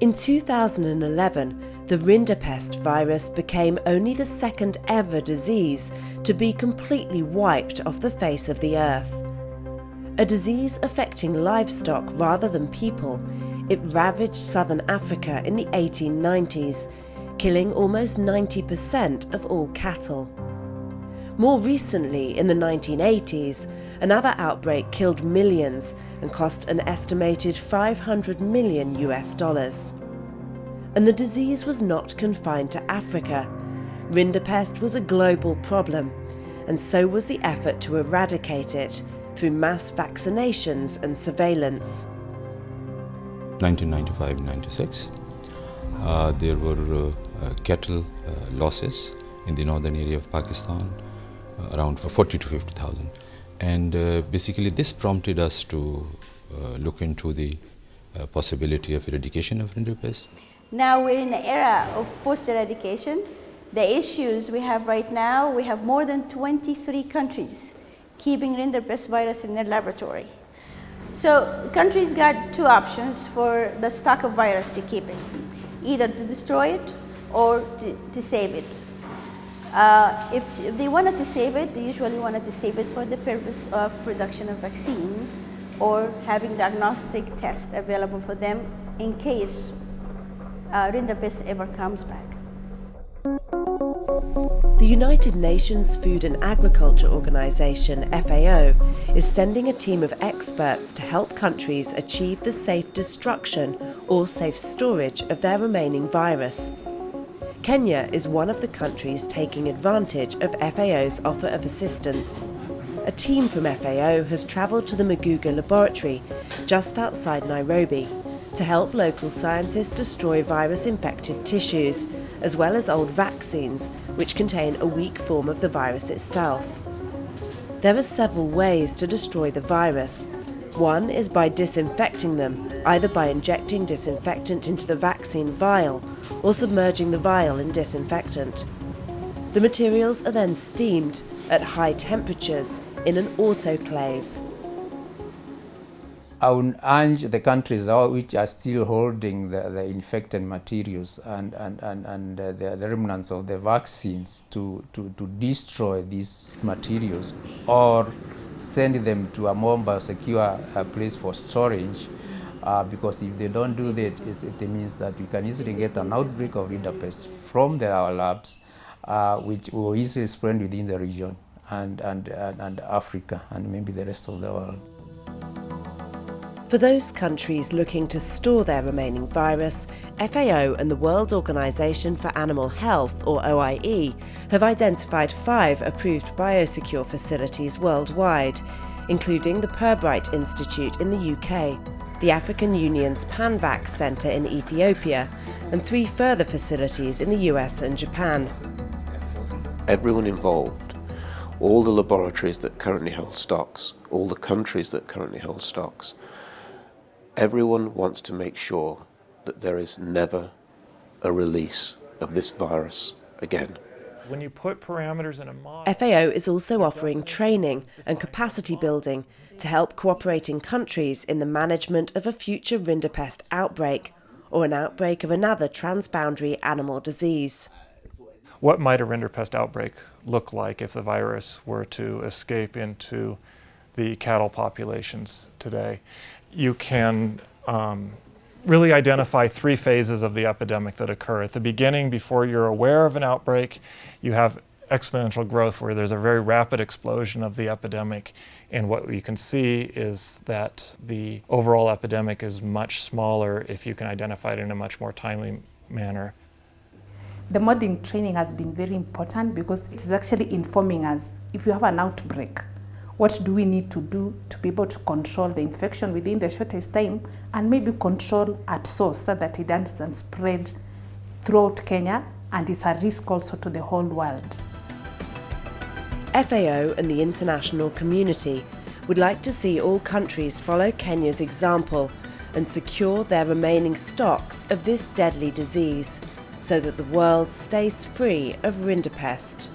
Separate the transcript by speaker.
Speaker 1: In 2011, the Rinderpest virus became only the second ever disease to be completely wiped off the face of the earth. A disease affecting livestock rather than people, it ravaged southern Africa in the 1890s, killing almost 90% of all cattle. More recently, in the 1980s, another outbreak killed millions and cost an estimated $500 million. And the disease was not confined to Africa. Rinderpest was a global problem, and so was the effort to eradicate it through mass vaccinations and surveillance.
Speaker 2: 1995-96, there were cattle losses in the northern area of Pakistan, around 40 to 50,000. And basically this prompted us to look into the possibility of eradication of Rinderpest.
Speaker 3: Now we're in the era of post-eradication. The issues we have right now, we have more than 23 countries keeping Rinderpest virus in their laboratory. So countries got two options for the stock of virus to keep it, either to destroy it or to save it. If they wanted to save it, they usually wanted to save it for the purpose of production of vaccine or having diagnostic tests available for them in case Rinderpest ever comes back.
Speaker 1: The United Nations Food and Agriculture Organization, FAO, is sending a team of experts to help countries achieve the safe destruction or safe storage of their remaining virus. Kenya is one of the countries taking advantage of FAO's offer of assistance. A team from FAO has travelled to the Mguga laboratory, just outside Nairobi, to help local scientists destroy virus-infected tissues, as well as old vaccines, which contain a weak form of the virus itself. There are several ways to destroy the virus. One is by disinfecting them, either by injecting disinfectant into the vaccine vial or submerging the vial in disinfectant. The materials are then steamed at high temperatures in an autoclave.
Speaker 4: I would urge the countries which are still holding the infected materials and the remnants of the vaccines to destroy these materials or send them to a more secure place for storage, because if they don't do that, it means that we can easily get an outbreak of Rinderpest from our labs, which will easily spread within the region and Africa and maybe the rest of the world.
Speaker 1: For those countries looking to store their remaining virus, FAO and the World Organization for Animal Health, or OIE, have identified 5 approved biosecure facilities worldwide, including the Purbright Institute in the UK, the African Union's PanVac Centre in Ethiopia, and 3 further facilities in the US and Japan.
Speaker 5: Everyone involved, all the laboratories that currently hold stocks, all the countries that currently hold stocks, everyone wants to make sure that there is never a release of this virus again.
Speaker 6: When you put parameters in a model,
Speaker 1: FAO is also offering training and capacity building to help cooperating countries in the management of a future Rinderpest outbreak or an outbreak of another transboundary animal disease.
Speaker 6: what might a Rinderpest outbreak look like if the virus were to escape into the cattle populations today? You can really identify 3 phases of the epidemic that occur. At the beginning, before you're aware of an outbreak, you have exponential growth where there's a very rapid explosion of the epidemic, and what you can see is that the overall epidemic is much smaller if you can identify it in a much more timely manner.
Speaker 7: The modeling training has been very important because it is actually informing us, if you have an outbreak, what do we need to do to be able to control the infection within the shortest time and maybe control at source so that it doesn't spread throughout Kenya and is a risk also to the whole world.
Speaker 1: FAO and the international community would like to see all countries follow Kenya's example and secure their remaining stocks of this deadly disease so that the world stays free of Rinderpest.